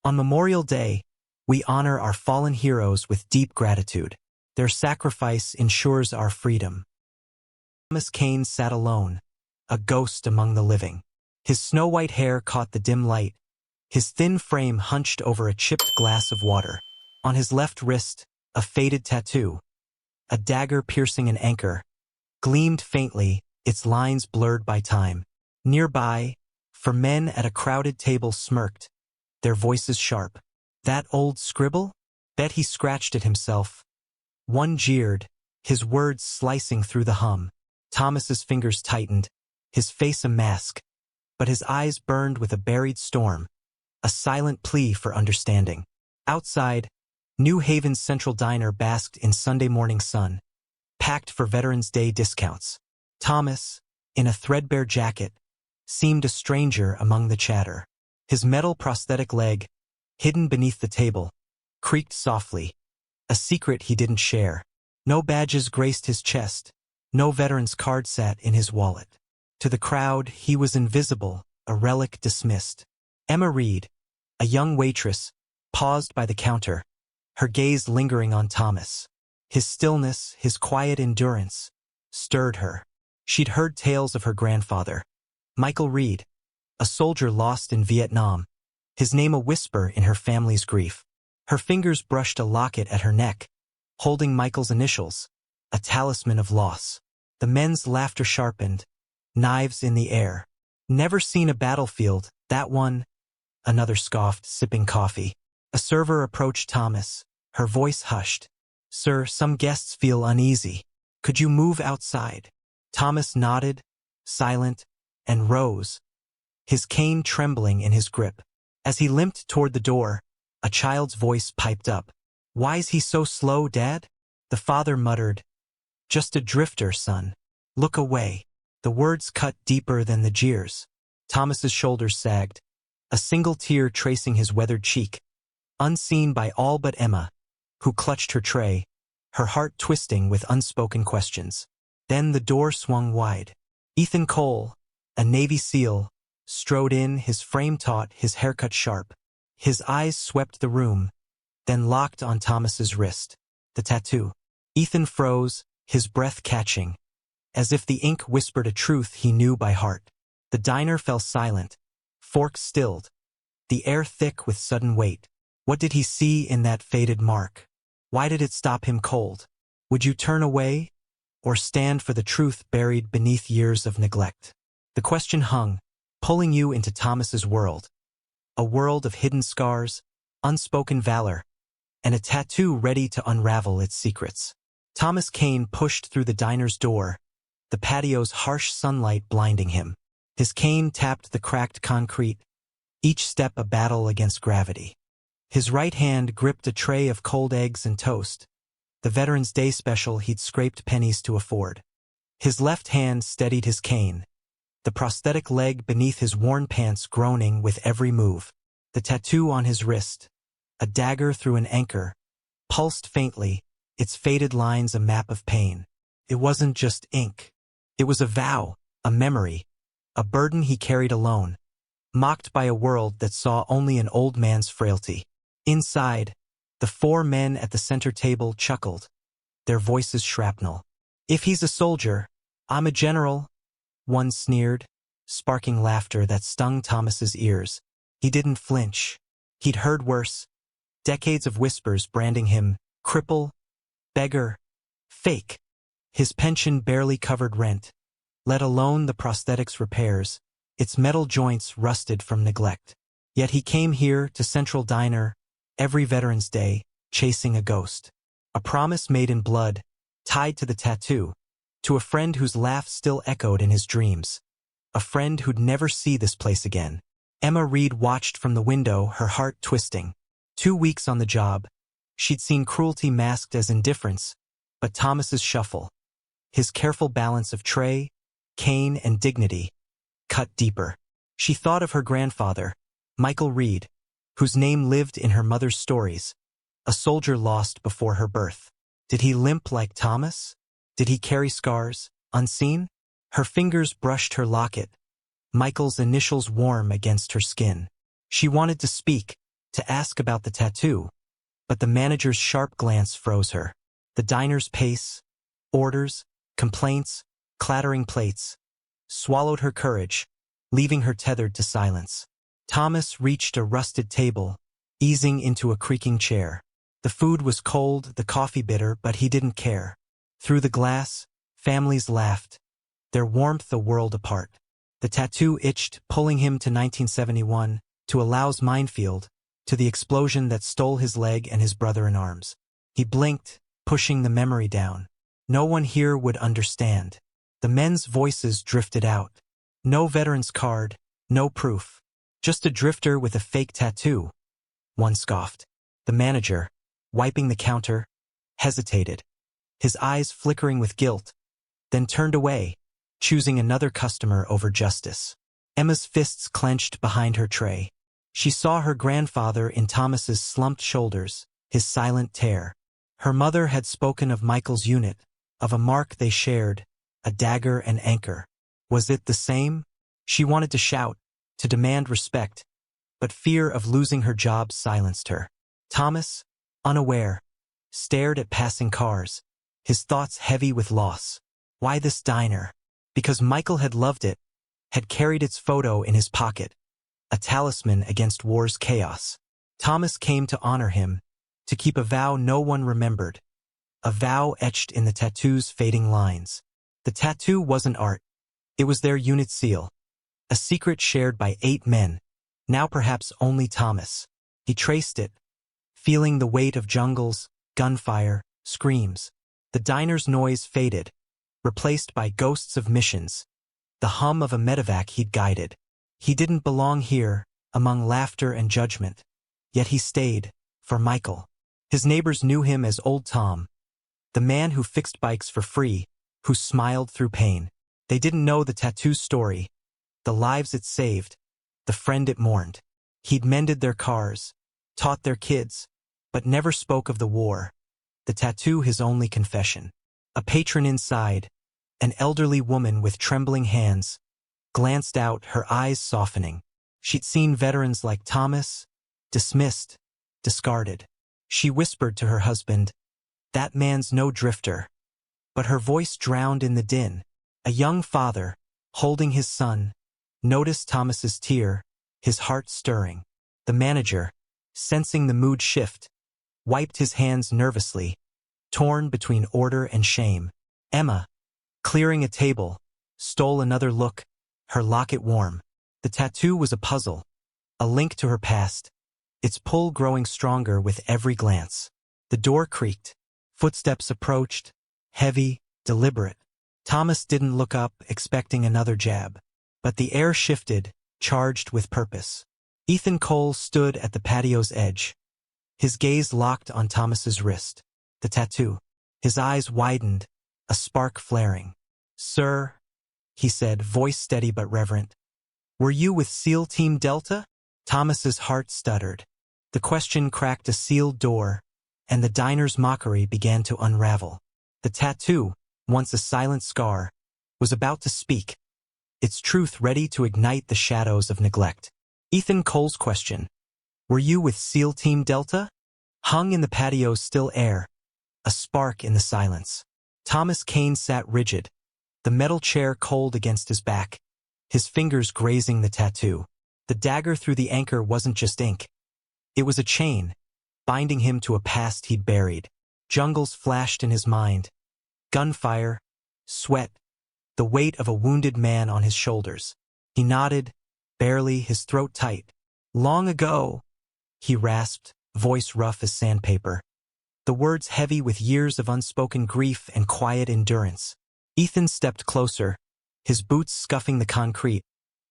On Memorial Day, we honor our fallen heroes with deep gratitude. Their sacrifice ensures our freedom. Thomas Kane sat alone, a ghost among the living. His snow-white hair caught the dim light, his thin frame hunched over a chipped glass of water. On his left wrist, a faded tattoo, a dagger piercing an anchor, gleamed faintly, its lines blurred by time. Nearby, four men at a crowded table smirked, their voices sharp. That old scribble? Bet he scratched it himself. One jeered, his words slicing through the hum. Thomas's fingers tightened, his face a mask, but his eyes burned with a buried storm, a silent plea for understanding. Outside, New Haven's Central Diner basked in Sunday morning sun, packed for Veterans Day discounts. Thomas, in a threadbare jacket, seemed a stranger among the chatter. His metal prosthetic leg, hidden beneath the table, creaked softly, a secret he didn't share. No badges graced his chest, no veteran's card sat in his wallet. To the crowd, he was invisible, a relic dismissed. Emma Reed, a young waitress, paused by the counter, her gaze lingering on Thomas. His stillness, his quiet endurance, stirred her. She'd heard tales of her grandfather, Michael Reed, a soldier lost in Vietnam, his name a whisper in her family's grief. Her fingers brushed a locket at her neck, holding Michael's initials, a talisman of loss. The men's laughter sharpened, knives in the air. Never seen a battlefield, that one, another scoffed, sipping coffee. A server approached Thomas, her voice hushed. Sir, some guests feel uneasy. Could you move outside? Thomas nodded, silent, and rose, his cane trembling in his grip. As he limped toward the door, a child's voice piped up. Why's he so slow, Dad? The father muttered. Just a drifter, son. Look away. The words cut deeper than the jeers. Thomas's shoulders sagged, a single tear tracing his weathered cheek, unseen by all but Emma, who clutched her tray, her heart twisting with unspoken questions. Then the door swung wide. Ethan Cole, a Navy SEAL, strode in, his frame taut, his haircut sharp. His eyes swept the room, then locked on Thomas's wrist. The tattoo. Ethan froze, his breath catching, as if the ink whispered a truth he knew by heart. The diner fell silent, forks stilled, the air thick with sudden weight. What did he see in that faded mark? Why did it stop him cold? Would you turn away, or stand for the truth buried beneath years of neglect? The question hung, pulling you into Thomas's world. A world of hidden scars, unspoken valor, and a tattoo ready to unravel its secrets. Thomas Kane pushed through the diner's door, the patio's harsh sunlight blinding him. His cane tapped the cracked concrete, each step a battle against gravity. His right hand gripped a tray of cold eggs and toast, the Veterans Day special he'd scraped pennies to afford. His left hand steadied his cane, the prosthetic leg beneath his worn pants groaning with every move. The tattoo on his wrist, a dagger through an anchor, pulsed faintly, its faded lines a map of pain. It wasn't just ink. It was a vow, a memory, a burden he carried alone, mocked by a world that saw only an old man's frailty. Inside, the four men at the center table chuckled, their voices shrapnel. If he's a soldier, I'm a general, one sneered, sparking laughter that stung Thomas's ears. He didn't flinch. He'd heard worse, decades of whispers branding him cripple, beggar, fake. His pension barely covered rent, let alone the prosthetics repairs, its metal joints rusted from neglect. Yet he came here to Central Diner every Veterans Day, chasing a ghost. A promise made in blood, tied to the tattoo, to a friend whose laugh still echoed in his dreams. A friend who'd never see this place again. Emma Reed watched from the window, her heart twisting. 2 weeks on the job, she'd seen cruelty masked as indifference, but Thomas's shuffle, his careful balance of tray, cane, and dignity, cut deeper. She thought of her grandfather, Michael Reed, whose name lived in her mother's stories, a soldier lost before her birth. Did he limp like Thomas? Did he carry scars, unseen? Her fingers brushed her locket, Michael's initials warm against her skin. She wanted to speak, to ask about the tattoo, but the manager's sharp glance froze her. The diner's pace, orders, complaints, clattering plates, swallowed her courage, leaving her tethered to silence. Thomas reached a rusted table, easing into a creaking chair. The food was cold, the coffee bitter, but he didn't care. Through the glass, families laughed, their warmth a world apart. The tattoo itched, pulling him to 1971, to a Laos minefield, to the explosion that stole his leg and his brother in arms. He blinked, pushing the memory down. No one here would understand. The men's voices drifted out. No veteran's card, no proof. Just a drifter with a fake tattoo. One scoffed. The manager, wiping the counter, hesitated, his eyes flickering with guilt, then turned away, choosing another customer over justice. Emma's fists clenched behind her tray. She saw her grandfather in Thomas's slumped shoulders, his silent tear. Her mother had spoken of Michael's unit, of a mark they shared, a dagger and anchor. Was it the same? She wanted to shout, to demand respect, but fear of losing her job silenced her. Thomas, unaware, stared at passing cars, his thoughts heavy with loss. Why this diner? Because Michael had loved it, had carried its photo in his pocket, a talisman against war's chaos. Thomas came to honor him, to keep a vow no one remembered, a vow etched in the tattoo's fading lines. The tattoo wasn't art. It was their unit seal, a secret shared by 8 men, now perhaps only Thomas. He traced it, feeling the weight of jungles, gunfire, screams. The diner's noise faded, replaced by ghosts of missions, the hum of a medevac he'd guided. He didn't belong here, among laughter and judgment. Yet he stayed, for Michael. His neighbors knew him as Old Tom, the man who fixed bikes for free, who smiled through pain. They didn't know the tattoo's story, the lives it saved, the friend it mourned. He'd mended their cars, taught their kids, but never spoke of the war. The tattoo his only confession. A patron inside, an elderly woman with trembling hands, glanced out, her eyes softening. She'd seen veterans like Thomas, dismissed, discarded. She whispered to her husband, "That man's no drifter." But her voice drowned in the din. A young father, holding his son, noticed Thomas's tear, his heart stirring. The manager, sensing the mood shift, wiped his hands nervously, torn between order and shame. Emma, clearing a table, stole another look, her locket warm. The tattoo was a puzzle, a link to her past, its pull growing stronger with every glance. The door creaked. Footsteps approached, heavy, deliberate. Thomas didn't look up, expecting another jab. But the air shifted, charged with purpose. Ethan Cole stood at the patio's edge, his gaze locked on Thomas's wrist. The tattoo. His eyes widened, a spark flaring. "Sir," he said, voice steady but reverent, "were you with SEAL Team Delta?" Thomas's heart stuttered. The question cracked a sealed door, and the diner's mockery began to unravel. The tattoo, once a silent scar, was about to speak, its truth ready to ignite the shadows of neglect. Ethan Cole's question, "Were you with SEAL Team Delta?" hung in the patio's still air, a spark in the silence. Thomas Kane sat rigid, the metal chair cold against his back, his fingers grazing the tattoo. The dagger through the anchor wasn't just ink. It was a chain, binding him to a past he'd buried. Jungles flashed in his mind. Gunfire, sweat, the weight of a wounded man on his shoulders. He nodded, barely, his throat tight. "Long ago," he rasped, voice rough as sandpaper. The words heavy with years of unspoken grief and quiet endurance. Ethan stepped closer, his boots scuffing the concrete,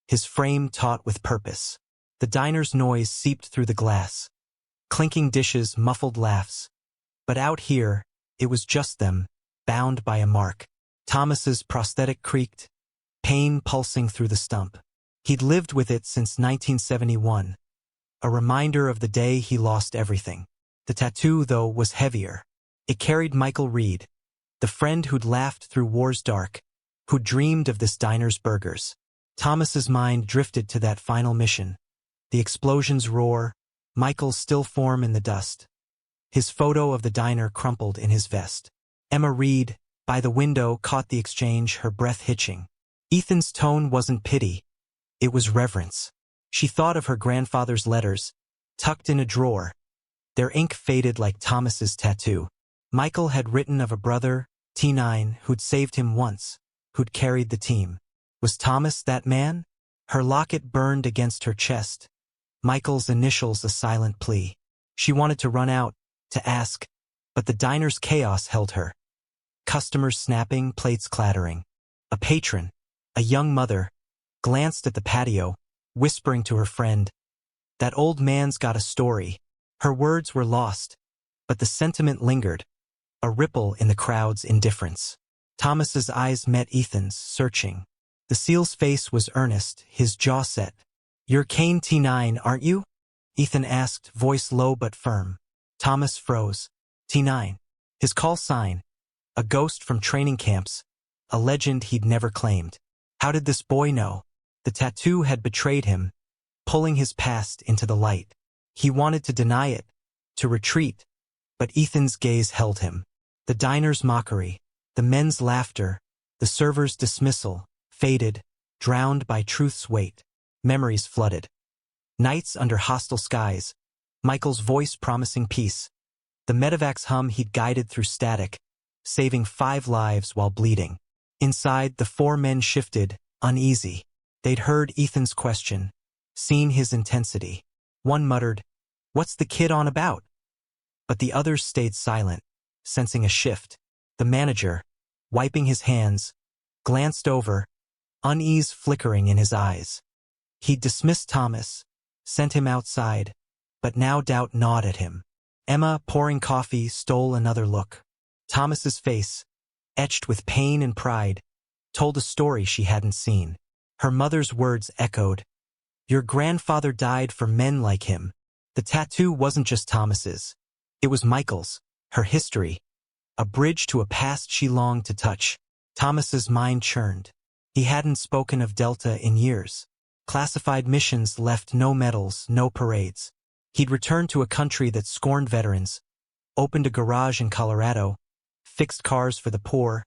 his frame taut with purpose. The diner's noise seeped through the glass. Clinking dishes, muffled laughs. But out here, it was just them, bound by a mark. Thomas's prosthetic creaked, pain pulsing through the stump. He'd lived with it since 1971, a reminder of the day he lost everything. The tattoo, though, was heavier. It carried Michael Reed, the friend who'd laughed through war's dark, who'd dreamed of this diner's burgers. Thomas's mind drifted to that final mission. The explosion's roar, Michael's still form in the dust. His photo of the diner crumpled in his vest. Emma Reed, by the window, caught the exchange, her breath hitching. Ethan's tone wasn't pity. It was reverence. She thought of her grandfather's letters, tucked in a drawer. Their ink faded like Thomas's tattoo. Michael had written of a brother, T9, who'd saved him once, who'd carried the team. Was Thomas that man? Her locket burned against her chest. Michael's initials a silent plea. She wanted to run out, to ask, but the diner's chaos held her. Customers snapping, plates clattering. A patron, a young mother, glanced at the patio, whispering to her friend, "That old man's got a story." Her words were lost, but the sentiment lingered, a ripple in the crowd's indifference. Thomas's eyes met Ethan's, searching. The seal's face was earnest, his jaw set. "You're Kane T9, aren't you?" Ethan asked, voice low but firm. Thomas froze. T9. His call sign. A ghost from training camps. A legend he'd never claimed. How did this boy know? The tattoo had betrayed him, pulling his past into the light. He wanted to deny it, to retreat, but Ethan's gaze held him. The diner's mockery, the men's laughter, the server's dismissal, faded, drowned by truth's weight. Memories flooded. Nights under hostile skies, Michael's voice promising peace. The medevac's hum he'd guided through static, saving 5 lives while bleeding. Inside, the 4 men shifted, uneasy. They'd heard Ethan's question, seen his intensity. One muttered, "What's the kid on about?" But the others stayed silent, sensing a shift. The manager, wiping his hands, glanced over, unease flickering in his eyes. He'd dismissed Thomas, sent him outside, but now doubt gnawed at him. Emma, pouring coffee, stole another look. Thomas's face, etched with pain and pride, told a story she hadn't seen. Her mother's words echoed, "Your grandfather died for men like him." The tattoo wasn't just Thomas's. It was Michael's, her history, a bridge to a past she longed to touch. Thomas's mind churned. He hadn't spoken of Delta in years. Classified missions left no medals, no parades. He'd returned to a country that scorned veterans, opened a garage in Colorado, fixed cars for the poor,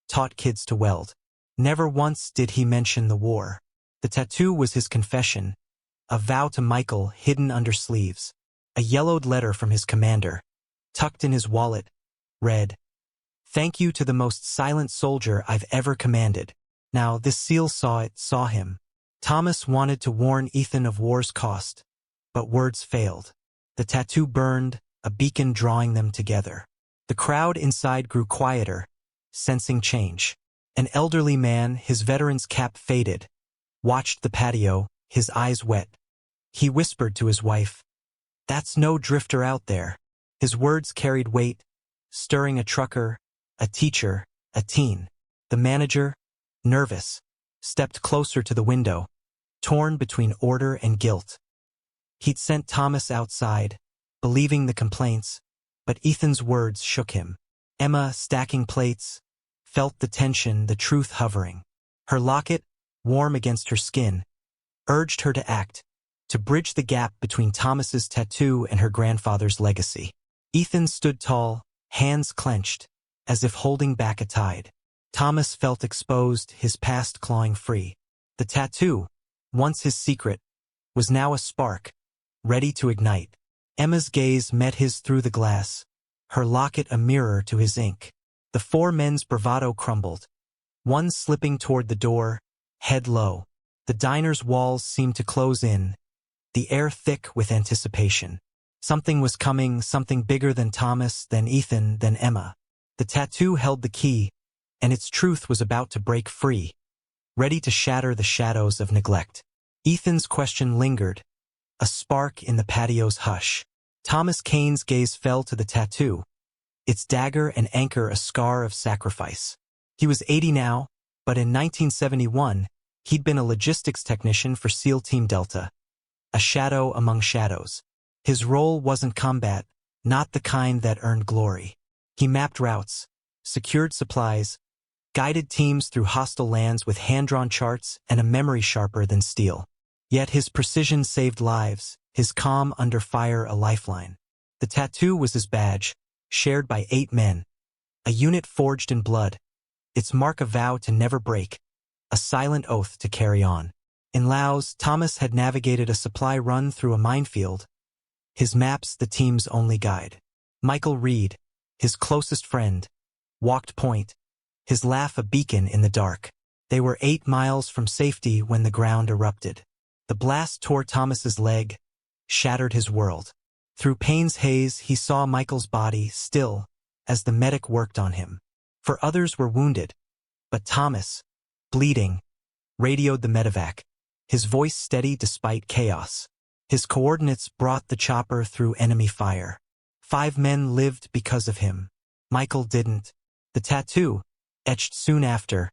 taught kids to weld. Never once did he mention the war. The tattoo was his confession, a vow to Michael hidden under sleeves. A yellowed letter from his commander, tucked in his wallet, read, "Thank you to the most silent soldier I've ever commanded." Now this seal saw him. Thomas wanted to warn Ethan of war's cost, but words failed. The tattoo burned, a beacon drawing them together. The crowd inside grew quieter, sensing change. An elderly man, his veteran's cap faded, watched the patio, his eyes wet. He whispered to his wife, "That's no drifter out there." His words carried weight, stirring a trucker, a teacher, a teen. The manager, nervous, stepped closer to the window, torn between order and guilt. He'd sent Thomas outside, believing the complaints, but Ethan's words shook him. Emma, stacking plates, felt the tension, the truth hovering. Her locket, warm against her skin, urged her to act, to bridge the gap between Thomas's tattoo and her grandfather's legacy. Ethan stood tall, hands clenched, as if holding back a tide. Thomas felt exposed, his past clawing free. The tattoo, once his secret, was now a spark, ready to ignite. Emma's gaze met his through the glass, her locket a mirror to his ink. The 4 men's bravado crumbled, one slipping toward the door, head low. The diner's walls seemed to close in, the air thick with anticipation. Something was coming, something bigger than Thomas, than Ethan, than Emma. The tattoo held the key, and its truth was about to break free, ready to shatter the shadows of neglect. Ethan's question lingered, a spark in the patio's hush. Thomas Kane's gaze fell to the tattoo, its dagger and anchor a scar of sacrifice. He was 80 now, but in 1971, he'd been a logistics technician for SEAL Team Delta, a shadow among shadows. His role wasn't combat, not the kind that earned glory. He mapped routes, secured supplies, guided teams through hostile lands with hand-drawn charts and a memory sharper than steel. Yet his precision saved lives, his calm under fire a lifeline. The tattoo was his badge, shared by 8 men, a unit forged in blood, its mark a vow to never break, a silent oath to carry on. In Laos, Thomas had navigated a supply run through a minefield, his maps the team's only guide. Michael Reed, his closest friend, walked point, his laugh a beacon in the dark. They were 8 miles from safety when the ground erupted. The blast tore Thomas's leg, shattered his world. Through pain's haze he saw Michael's body still as the medic worked on him. For others were wounded, but Thomas, bleeding, radioed the medevac, his voice steady despite chaos. His coordinates brought the chopper through enemy fire. 5 men lived because of him. Michael didn't. The tattoo, etched soon after,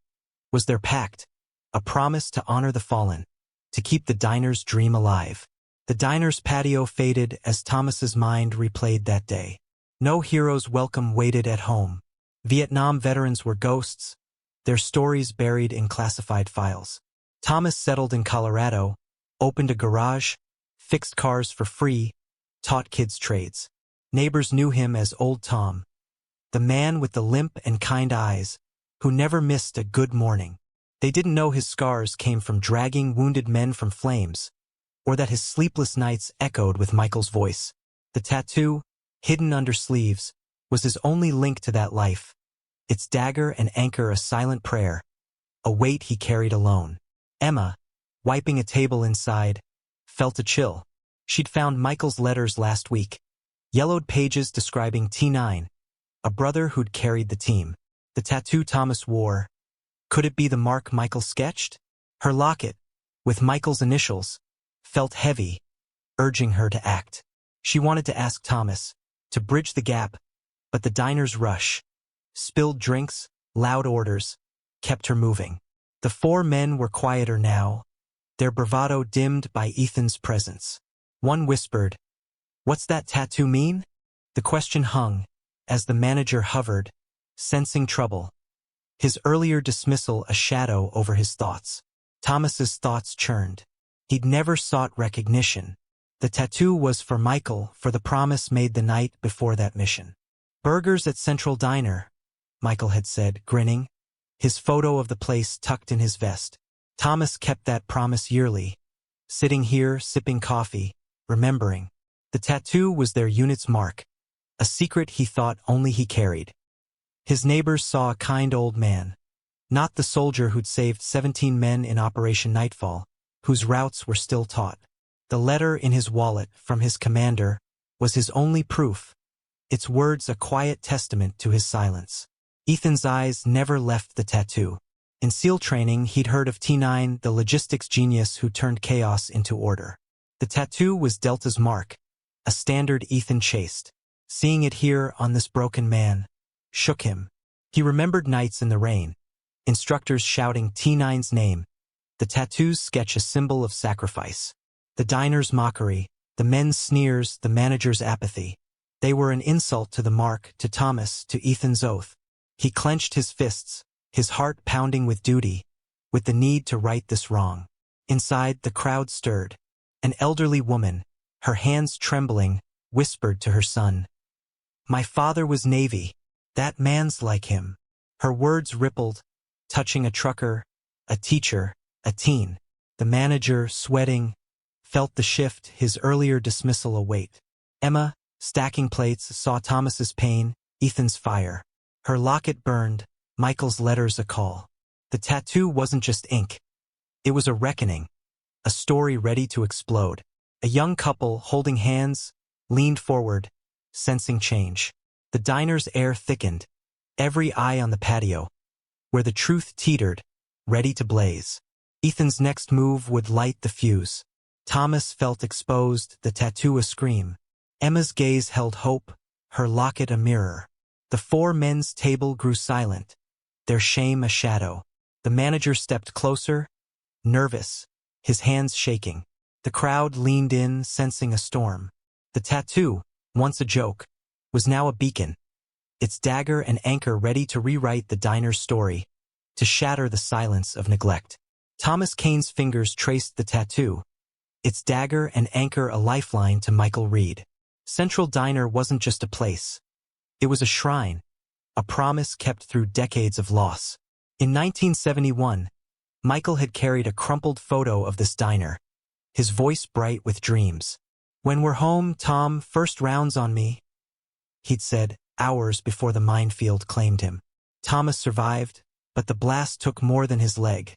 was their pact, a promise to honor the fallen, to keep the diner's dream alive. The diner's patio faded as Thomas's mind replayed that day. No hero's welcome waited at home. Vietnam veterans were ghosts, their stories buried in classified files. Thomas settled in Colorado, opened a garage, fixed cars for free, taught kids trades. Neighbors knew him as Old Tom, the man with the limp and kind eyes, who never missed a good morning. They didn't know his scars came from dragging wounded men from flames, or that his sleepless nights echoed with Michael's voice. The tattoo, hidden under sleeves, was his only link to that life, its dagger and anchor a silent prayer, a weight he carried alone. Emma, wiping a table inside, felt a chill. She'd found Michael's letters last week, yellowed pages describing T9, a brother who'd carried the team. The tattoo Thomas wore, could it be the mark Michael sketched? Her locket, with Michael's initials, felt heavy, urging her to act. She wanted to ask Thomas, to bridge the gap, but the diner's rush, spilled drinks, loud orders, kept her moving. The 4 men were quieter now, their bravado dimmed by Ethan's presence. One whispered, "What's that tattoo mean?" The question hung, as the manager hovered, sensing trouble, his earlier dismissal a shadow over his thoughts. Thomas's thoughts churned. He'd never sought recognition. The tattoo was for Michael, for the promise made the night before that mission. "Burgers at Central Diner," Michael had said, grinning, his photo of the place tucked in his vest. Thomas kept that promise yearly, sitting here, sipping coffee, remembering. The tattoo was their unit's mark, a secret he thought only he carried. His neighbors saw a kind old man, not the soldier who'd saved 17 men in Operation Nightfall, whose routes were still taught. The letter in his wallet from his commander was his only proof, its words a quiet testament to his silence. Ethan's eyes never left the tattoo. In SEAL training, he'd heard of T9, the logistics genius who turned chaos into order. The tattoo was Delta's mark, a standard Ethan chased. Seeing it here on this broken man shook him. He remembered nights in the rain, instructors shouting T9's name, the tattoo's sketch a symbol of sacrifice. The diner's mockery, the men's sneers, the manager's apathy. They were an insult to the mark, to Thomas, to Ethan's oath. He clenched his fists, his heart pounding with duty, with the need to right this wrong. Inside, the crowd stirred. An elderly woman, her hands trembling, whispered to her son, "My father was Navy. That man's like him." Her words rippled, touching a trucker, a teacher, a teen. The manager, sweating, felt the shift, his earlier dismissal await. Emma, stacking plates, saw Thomas's pain, Ethan's fire. Her locket burned, Michael's letters a call. The tattoo wasn't just ink. It was a reckoning, a story ready to explode. A young couple, holding hands, leaned forward, sensing change. The diner's air thickened, every eye on the patio, where the truth teetered, ready to blaze. Ethan's next move would light the fuse. Thomas felt exposed, the tattoo a scream. Emma's gaze held hope, her locket a mirror. The 4 men's table grew silent, their shame a shadow. The manager stepped closer, nervous, his hands shaking. The crowd leaned in, sensing a storm. The tattoo, once a joke, was now a beacon, its dagger and anchor ready to rewrite the diner's story, to shatter the silence of neglect. Thomas Kane's fingers traced the tattoo, its dagger and anchor a lifeline to Michael Reed. Central Diner wasn't just a place. It was a shrine, a promise kept through decades of loss. In 1971, Michael had carried a crumpled photo of this diner, his voice bright with dreams. "When we're home, Tom, first rounds on me," he'd said, hours before the minefield claimed him. Thomas survived, but the blast took more than his leg.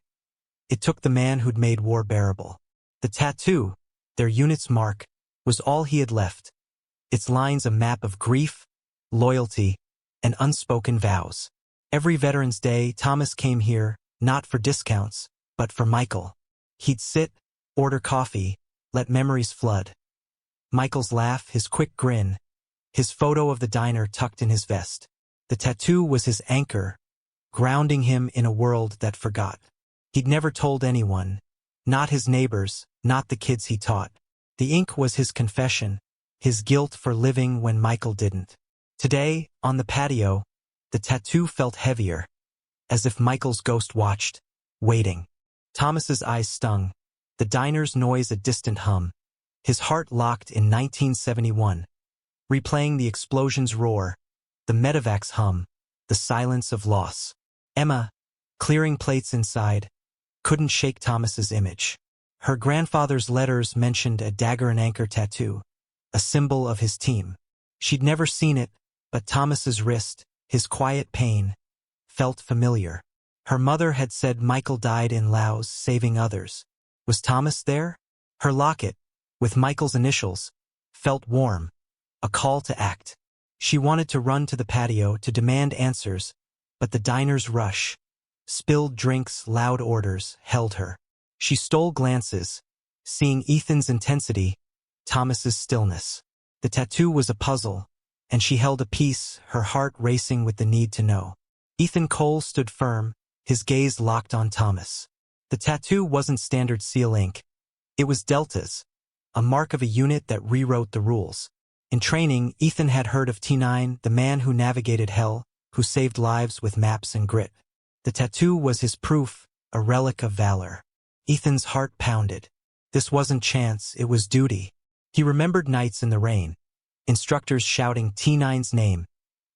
It took the man who'd made war bearable. The tattoo, their unit's mark, was all he had left. Its lines a map of grief, loyalty, and unspoken vows. Every Veterans Day, Thomas came here, not for discounts, but for Michael. He'd sit, order coffee, let memories flood. Michael's laugh, his quick grin, his photo of the diner tucked in his vest. The tattoo was his anchor, grounding him in a world that forgot. He'd never told anyone, not his neighbors, not the kids he taught. The ink was his confession, his guilt for living when Michael didn't. Today, on the patio, the tattoo felt heavier, as if Michael's ghost watched, waiting. Thomas's eyes stung, the diner's noise a distant hum. His heart locked in 1971, replaying the explosion's roar, the medevac's hum, the silence of loss. Emma, clearing plates inside, couldn't shake Thomas's image. Her grandfather's letters mentioned a dagger and anchor tattoo, a symbol of his team. She'd never seen it, but Thomas's wrist, his quiet pain, felt familiar. Her mother had said Michael died in Laos saving others. Was Thomas there? Her locket, with Michael's initials, felt warm, a call to act. She wanted to run to the patio to demand answers, but the diner's rush, spilled drinks, loud orders, held her. She stole glances, seeing Ethan's intensity, Thomas's stillness. The tattoo was a puzzle, and she held a piece, her heart racing with the need to know. Ethan Cole stood firm, his gaze locked on Thomas. The tattoo wasn't standard seal ink. It was Delta's, a mark of a unit that rewrote the rules. In training, Ethan had heard of T9, the man who navigated hell, who saved lives with maps and grit. The tattoo was his proof, a relic of valor. Ethan's heart pounded. This wasn't chance, it was duty. He remembered nights in the rain, instructors shouting T9's name,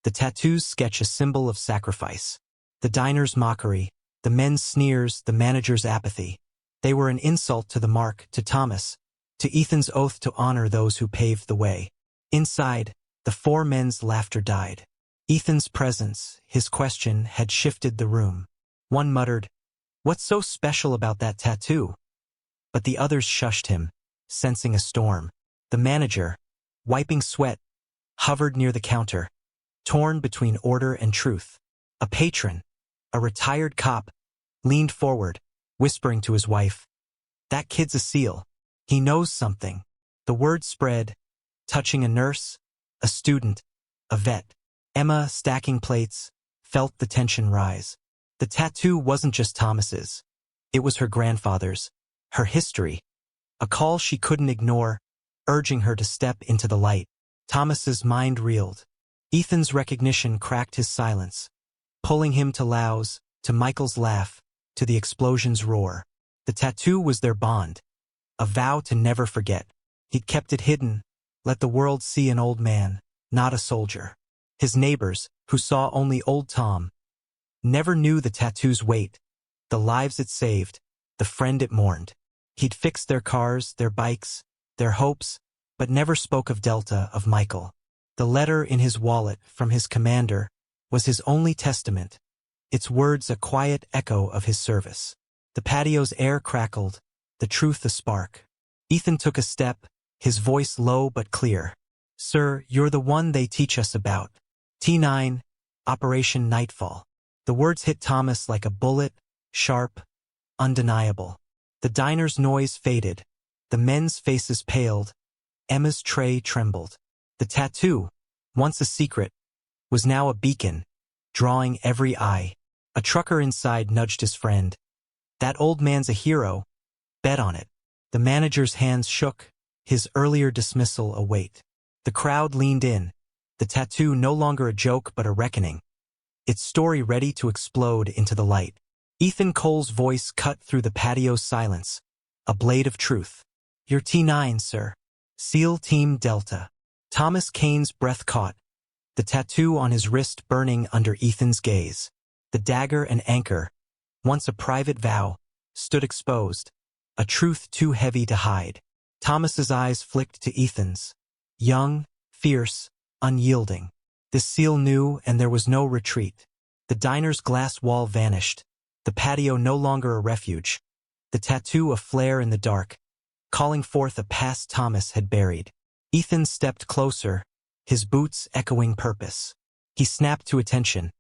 the tattoo's sketch a symbol of sacrifice. The diner's mockery, the men's sneers, the manager's apathy. They were an insult to the mark, to Thomas, to Ethan's oath to honor those who paved the way. Inside, the four men's laughter died. Ethan's presence, his question, had shifted the room. One muttered, "What's so special about that tattoo?" But the others shushed him, sensing a storm. The manager, wiping sweat, hovered near the counter, torn between order and truth. A patron, a retired cop, leaned forward, whispering to his wife, "That kid's a SEAL. He knows something." The word spread, touching a nurse, a student, a vet. Emma, stacking plates, felt the tension rise. The tattoo wasn't just Thomas's. It was her grandfather's, her history. A call she couldn't ignore, urging her to step into the light. Thomas's mind reeled. Ethan's recognition cracked his silence, pulling him to Laos, to Michael's laugh, to the explosion's roar. The tattoo was their bond, a vow to never forget. He'd kept it hidden, let the world see an old man, not a soldier. His neighbors, who saw only old Tom, never knew the tattoo's weight, the lives it saved, the friend it mourned. He'd fixed their cars, their bikes, their hopes, but never spoke of Delta, of Michael. The letter in his wallet from his commander was his only testament, its words a quiet echo of his service. The patio's air crackled, the truth a spark. Ethan took a step, his voice low but clear. "Sir, you're the one they teach us about. T9, Operation Nightfall." The words hit Thomas like a bullet, sharp, undeniable. The diner's noise faded, the men's faces paled, Emma's tray trembled. The tattoo, once a secret, was now a beacon, drawing every eye. A trucker inside nudged his friend. "That old man's a hero. Bet on it." The manager's hands shook, his earlier dismissal a weight. The crowd leaned in, the tattoo no longer a joke but a reckoning, its story ready to explode into the light. Ethan Cole's voice cut through the patio's silence, a blade of truth. You're T9, sir. SEAL Team Delta. Thomas Kane's breath caught, the tattoo on his wrist burning under Ethan's gaze. The dagger and anchor, once a private vow, stood exposed, a truth too heavy to hide. Thomas's eyes flicked to Ethan's. Young, fierce, unyielding. This SEAL knew, and there was no retreat. The diner's glass wall vanished, the patio no longer a refuge, the tattoo a flare in the dark, calling forth a past Thomas had buried. Ethan stepped closer, his boots echoing purpose. He snapped to attention,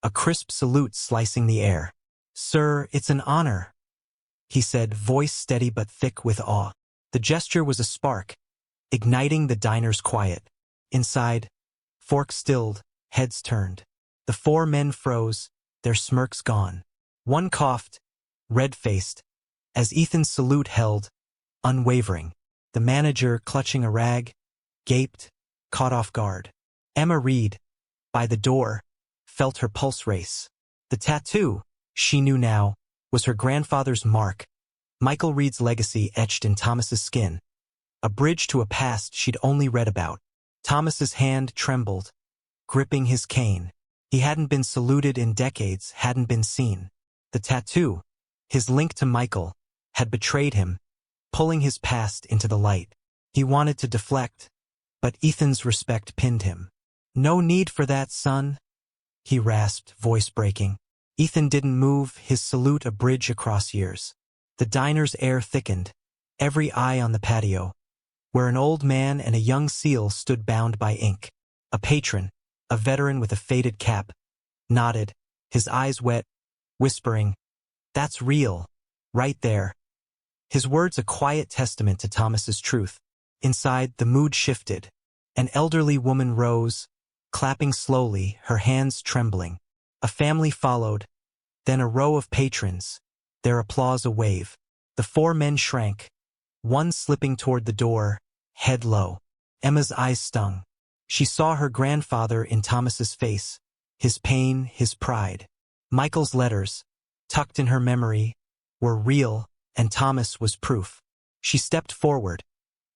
a crisp salute slicing the air. "Sir, it's an honor," he said, voice steady but thick with awe. The gesture was a spark, igniting the diner's quiet. Inside, forks stilled, heads turned. The four men froze, their smirks gone. One coughed, red-faced, as Ethan's salute held, unwavering. The manager, clutching a rag, gaped, caught off guard. Emma Reed, by the door, felt her pulse race. The tattoo, she knew now, was her grandfather's mark, Michael Reed's legacy etched in Thomas's skin, a bridge to a past she'd only read about. Thomas's hand trembled, gripping his cane. He hadn't been saluted in decades, hadn't been seen. The tattoo, his link to Michael, had betrayed him, pulling his past into the light. He wanted to deflect, but Ethan's respect pinned him. "No need for that, son," he rasped, voice breaking. Ethan didn't move, his salute a bridge across years. The diner's air thickened, every eye on the patio, where an old man and a young SEAL stood bound by ink. A patron, a veteran with a faded cap, nodded, his eyes wet, whispering, "That's real, right there." His words a quiet testament to Thomas's truth. Inside, the mood shifted. An elderly woman rose, clapping slowly, her hands trembling. A family followed, then a row of patrons, their applause a wave. The four men shrank, one slipping toward the door, head low. Emma's eyes stung. She saw her grandfather in Thomas's face, his pain, his pride. Michael's letters, tucked in her memory, were real, and Thomas was proof. She stepped forward,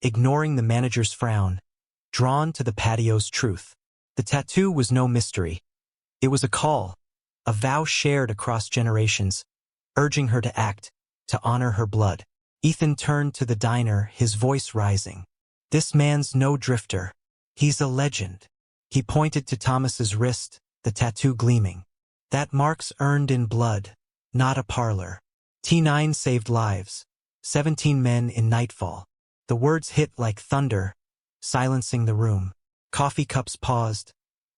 ignoring the manager's frown, drawn to the patio's truth. The tattoo was no mystery. It was a call, a vow shared across generations, urging her to act, to honor her blood. Ethan turned to the diner, his voice rising. "This man's no drifter. He's a legend." He pointed to Thomas's wrist, the tattoo gleaming. "That mark's earned in blood, not a parlor." T9 saved lives, 17 men in nightfall. The words hit like thunder, silencing the room. Coffee cups paused,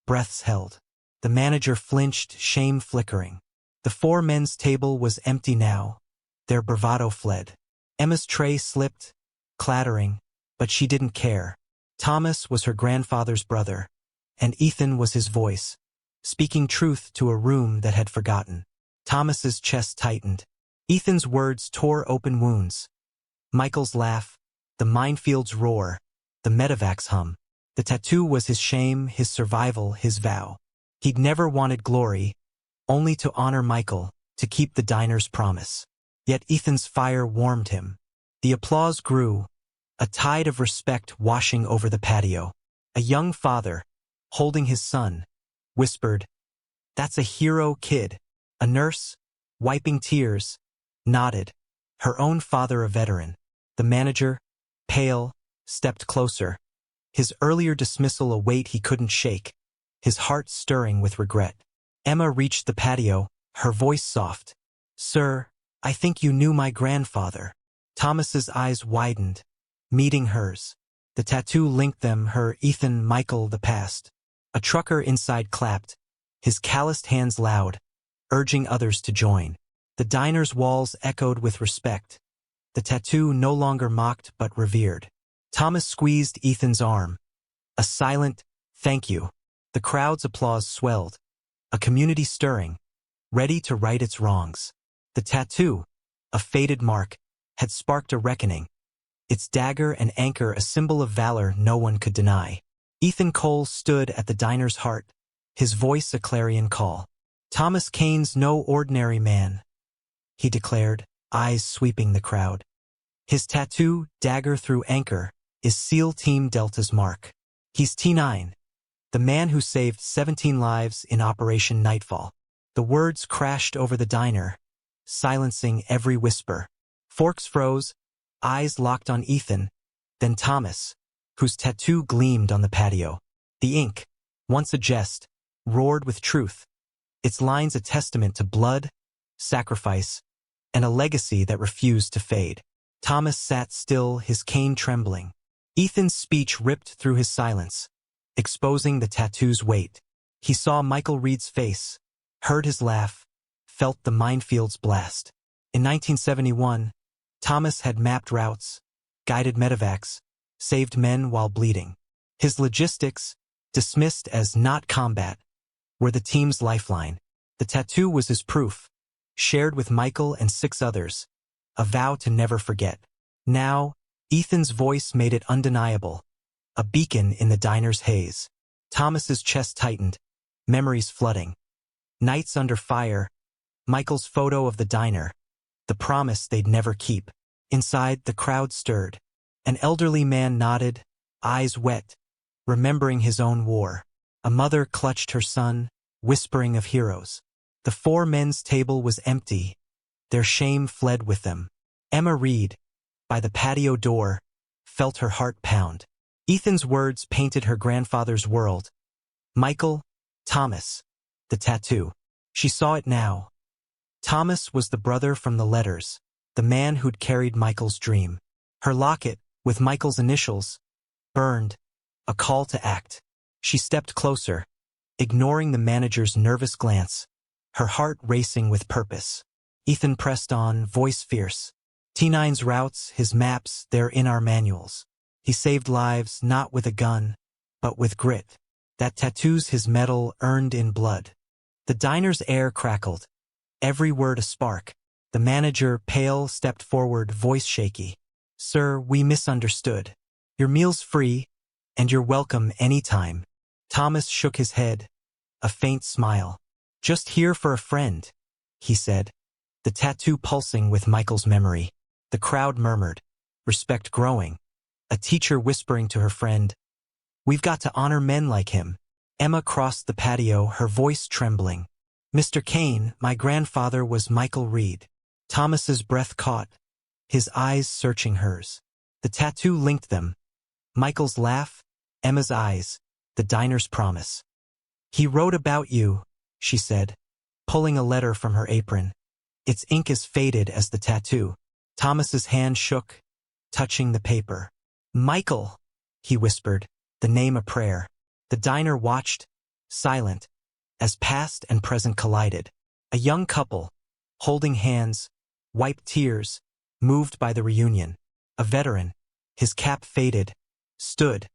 breaths held. The manager flinched, shame flickering. The four men's table was empty now, their bravado fled. Emma's tray slipped, clattering, but she didn't care. Thomas was her grandfather's brother, and Ethan was his voice, speaking truth to a room that had forgotten. Thomas's chest tightened. Ethan's words tore open wounds. Michael's laugh, the minefield's roar, the medevac's hum. The tattoo was his shame, his survival, his vow. He'd never wanted glory, only to honor Michael, to keep the diner's promise. Yet Ethan's fire warmed him. The applause grew, a tide of respect washing over the patio. A young father, holding his son, whispered, "That's a hero kid." A nurse, wiping tears, nodded, her own father a veteran. The manager, pale, stepped closer, his earlier dismissal a weight he couldn't shake, his heart stirring with regret. Emma reached the patio, her voice soft. "Sir, I think you knew my grandfather." Thomas's eyes widened, meeting hers. The tattoo linked them, her, Ethan, Michael, the past. A trucker inside clapped, his calloused hands loud, urging others to join. The diner's walls echoed with respect. The tattoo no longer mocked but revered. Thomas squeezed Ethan's arm. A silent, "Thank you." The crowd's applause swelled. A community stirring, ready to right its wrongs. The tattoo, a faded mark, had sparked a reckoning. Its dagger and anchor a symbol of valor no one could deny. Ethan Cole stood at the diner's heart, his voice a clarion call. "Thomas Kane's no ordinary man," he declared, eyes sweeping the crowd. His tattoo, dagger through anchor, is SEAL Team Delta's mark. He's T9, the man who saved 17 lives in Operation Nightfall. The words crashed over the diner, silencing every whisper. Forks froze, eyes locked on Ethan, then Thomas, whose tattoo gleamed on the patio. The ink, once a jest, roared with truth, its lines a testament to blood, sacrifice, and a legacy that refused to fade. Thomas sat still, his cane trembling. Ethan's speech ripped through his silence, exposing the tattoo's weight. He saw Michael Reed's face, heard his laugh, felt the minefield's blast. In 1971, Thomas had mapped routes, guided medevacs, saved men while bleeding. His logistics, dismissed as not combat, were the team's lifeline. The tattoo was his proof, shared with Michael and 6 others, a vow to never forget. Now, Ethan's voice made it undeniable, a beacon in the diner's haze. Thomas's chest tightened, memories flooding. Nights under fire, Michael's photo of the diner, the promise they'd never keep. Inside, the crowd stirred. An elderly man nodded, eyes wet, remembering his own war. A mother clutched her son, whispering of heroes. The 4 men's table was empty, their shame fled with them. Emma Reed, by the patio door, felt her heart pound. Ethan's words painted her grandfather's world. Michael, Thomas, the tattoo. She saw it now. Thomas was the brother from the letters, the man who'd carried Michael's dream. Her locket, with Michael's initials, burned, a call to act. She stepped closer, ignoring the manager's nervous glance, her heart racing with purpose. Ethan pressed on, voice fierce. T9's routes, his maps, they're in our manuals. He saved lives not with a gun, but with grit. That tattoo's his medal earned in blood. The diner's air crackled, every word a spark. The manager, pale, stepped forward, voice shaky. Sir, we misunderstood. Your meal's free, and you're welcome anytime. Thomas shook his head, a faint smile. Just here for a friend, he said, the tattoo pulsing with Michael's memory. The crowd murmured, respect growing. A teacher whispering to her friend, we've got to honor men like him. Emma crossed the patio, her voice trembling. Mr. Kane, my grandfather was Michael Reed. Thomas's breath caught, his eyes searching hers. The tattoo linked them. Michael's laugh, Emma's eyes, the diner's promise. He wrote about you, she said, pulling a letter from her apron. Its ink as faded as the tattoo. Thomas's hand shook, touching the paper. Michael, he whispered, the name a prayer. The diner watched, silent, as past and present collided. A young couple, holding hands, wiped tears, moved by the reunion. A veteran, his cap faded, stood,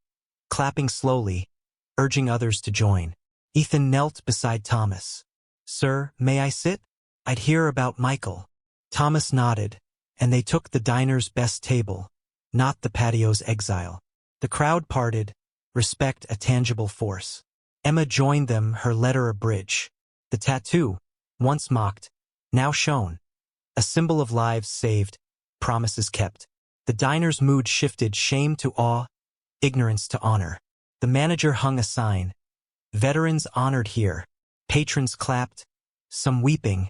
clapping slowly, urging others to join. Ethan knelt beside Thomas. Sir, may I sit? I'd hear about Michael. Thomas nodded, and they took the diner's best table, not the patio's Exile. The crowd parted, respect a tangible force. Emma joined them, her letter a bridge. The tattoo, once mocked, now shown. A symbol of lives saved, promises kept. The diner's mood shifted, shame to awe, ignorance to honor. The manager hung a sign. Veterans honored here. Patrons clapped, some weeping,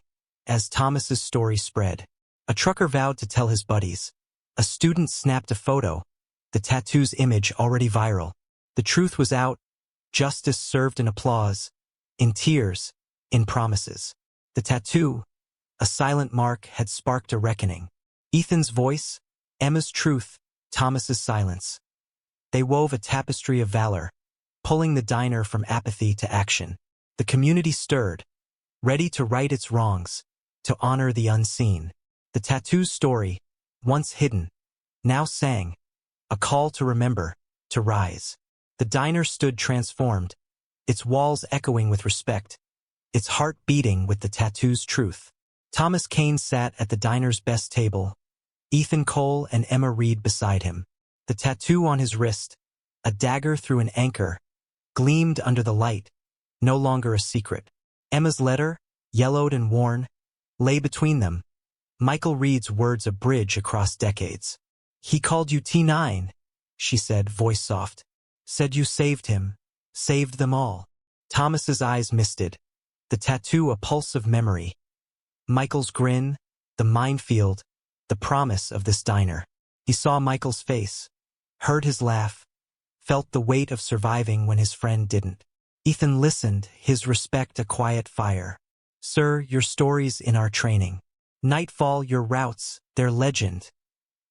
as Thomas's story spread. A trucker vowed to tell his buddies. A student snapped a photo, the tattoo's image already viral. The truth was out, justice served in applause, in tears, in promises. The tattoo, a silent mark, had sparked a reckoning. Ethan's voice, Emma's truth, Thomas's silence. They wove a tapestry of valor, pulling the diner from apathy to action. The community stirred, ready to right its wrongs, to honor the unseen. The tattoo's story, once hidden, now sang, a call to remember, to rise. The diner stood transformed, its walls echoing with respect, its heart beating with the tattoo's truth. Thomas Kane sat at the diner's best table, Ethan Cole and Emma Reed beside him. The tattoo on his wrist, a dagger through an anchor, gleamed under the light, no longer a secret. Emma's letter, yellowed and worn, lay between them. Michael Reed's words a bridge across decades. He called you T9, she said, voice soft. Said you saved him. Saved them all. Thomas's eyes misted. The tattoo a pulse of memory. Michael's grin, the minefield, the promise of this diner. He saw Michael's face, heard his laugh, felt the weight of surviving when his friend didn't. Ethan listened, his respect a quiet fire. Sir, your stories in our training. Nightfall, your routes, their legend,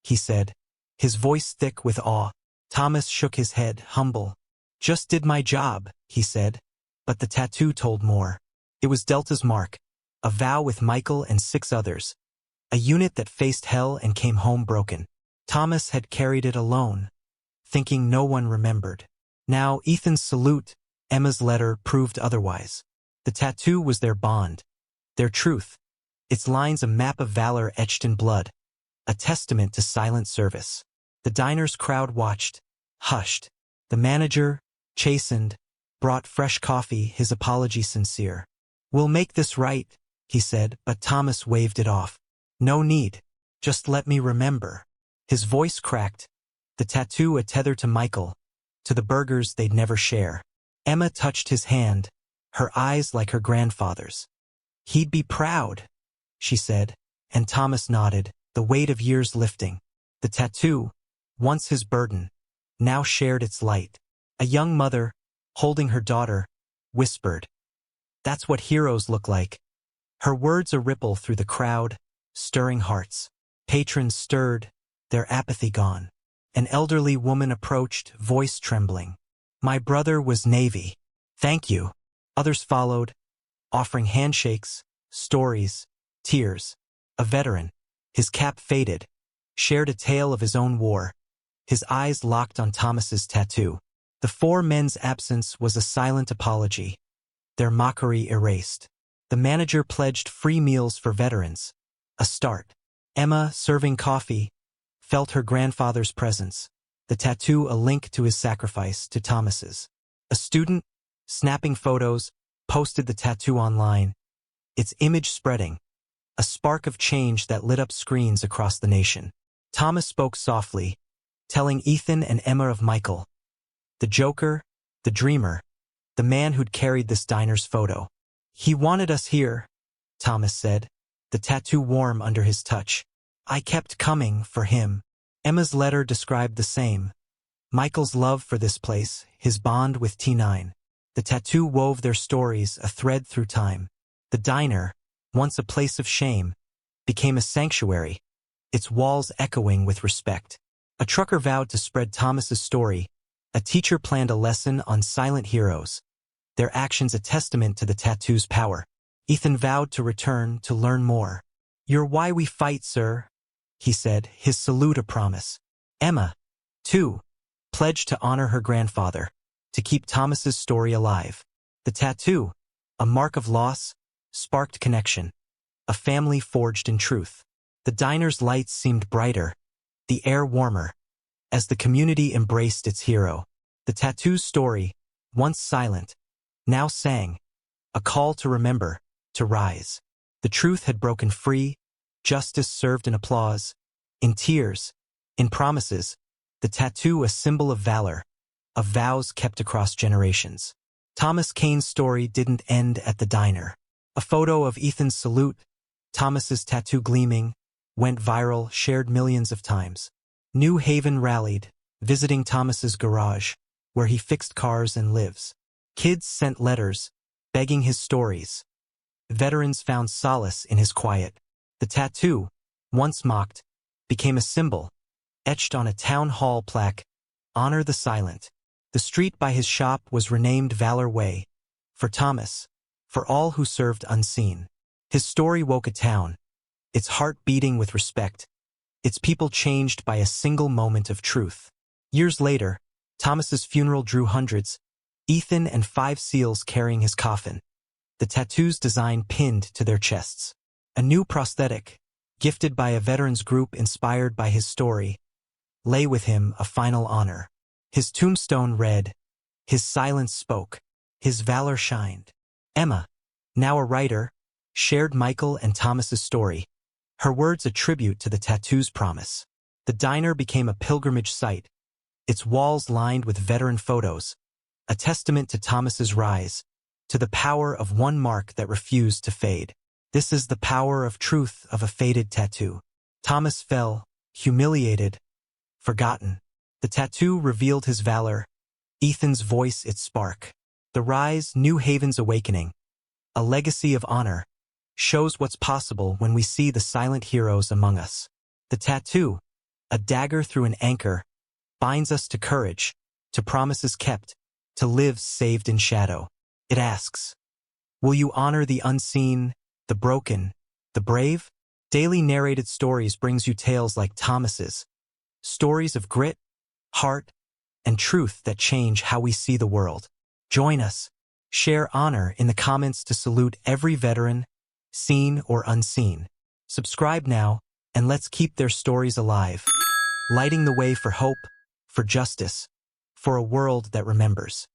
he said, his voice thick with awe. Thomas shook his head, humble. Just did my job, he said. But the tattoo told more. It was Delta's mark, a vow with Michael and 6 others. A unit that faced hell and came home broken. Thomas had carried it alone, thinking no one remembered. Now Ethan's salute, Emma's letter proved otherwise. The tattoo was their bond, their truth. Its lines a map of valor etched in blood, a testament to silent service. The diner's crowd watched, hushed. The manager, chastened, brought fresh coffee, his apology sincere. We'll make this right, he said, but Thomas waved it off. No need. Just let me remember. His voice cracked. The tattoo a tether to Michael, to the burgers they'd never share. Emma touched his hand, her eyes like her grandfather's. He'd be proud, she said, and Thomas nodded, the weight of years lifting. The tattoo, once his burden, now shared its light. A young mother, holding her daughter, whispered, "That's what heroes look like." Her words a ripple through the crowd, stirring hearts. Patrons stirred, their apathy gone. An elderly woman approached, voice trembling. "My brother was Navy. Thank you." Others followed, offering handshakes, stories, tears. A veteran, his cap faded, shared a tale of his own war. His eyes locked on Thomas's tattoo. The 4 men's absence was a silent apology, their mockery erased. The manager pledged free meals for veterans. A start. Emma, serving coffee, felt her grandfather's presence. The tattoo a link to his sacrifice, to Thomas's. A student, snapping photos, posted the tattoo online, its image spreading, a spark of change that lit up screens across the nation. Thomas spoke softly, telling Ethan and Emma of Michael, the joker, the dreamer, the man who'd carried this diner's photo. He wanted us here, Thomas said, the tattoo warm under his touch. I kept coming for him. Emma's letter described the same. Michael's love for this place, his bond with T9. The tattoo wove their stories, a thread through time. The diner, once a place of shame, became a sanctuary, its walls echoing with respect. A trucker vowed to spread Thomas's story. A teacher planned a lesson on silent heroes, their actions a testament to the tattoo's power. Ethan vowed to return to learn more. You're why we fight, sir, he said, his salute a promise. Emma, too, pledged to honor her grandfather, to keep Thomas's story alive. The tattoo, a mark of loss, sparked connection, a family forged in truth. The diner's lights seemed brighter, the air warmer, as the community embraced its hero. The tattoo's story, once silent, now sang, a call to remember, to rise. The truth had broken free, justice served in applause, in tears, in promises, the tattoo a symbol of valor, of vows kept across generations. Thomas Kane's story didn't end at the diner. A photo of Ethan's salute, Thomas's tattoo gleaming, went viral, shared millions of times. New Haven rallied, visiting Thomas's garage, where he fixed cars and lives. Kids sent letters, begging his stories. Veterans found solace in his quiet. The tattoo, once mocked, became a symbol, etched on a town hall plaque, honor the silent. The street by his shop was renamed Valor Way, for Thomas, for all who served unseen. His story woke a town, its heart beating with respect, its people changed by a single moment of truth. Years later, Thomas's funeral drew hundreds, Ethan and 5 SEALs carrying his coffin, the tattoo's design pinned to their chests. A new prosthetic, gifted by a veterans group inspired by his story, lay with him, a final honor. His tombstone read, his silence spoke, his valor shined. Emma, now a writer, shared Michael and Thomas's story, her words a tribute to the tattoo's promise. The diner became a pilgrimage site, its walls lined with veteran photos, a testament to Thomas's rise, to the power of one mark that refused to fade. This is the power of truth of a faded tattoo. Thomas fell, humiliated, forgotten. The tattoo revealed his valor, Ethan's voice its spark. The rise, New Haven's awakening, a legacy of honor, shows what's possible when we see the silent heroes among us. The tattoo, a dagger through an anchor, binds us to courage, to promises kept, to lives saved in shadow. It asks, will you honor the unseen, the broken, the brave? Daily Narrated Stories brings you tales like Thomas's, stories of grit, heart, and truth that change how we see the world. Join us. Share honor in the comments to salute every veteran, seen or unseen. Subscribe now, and let's keep their stories alive, lighting the way for hope, for justice, for a world that remembers.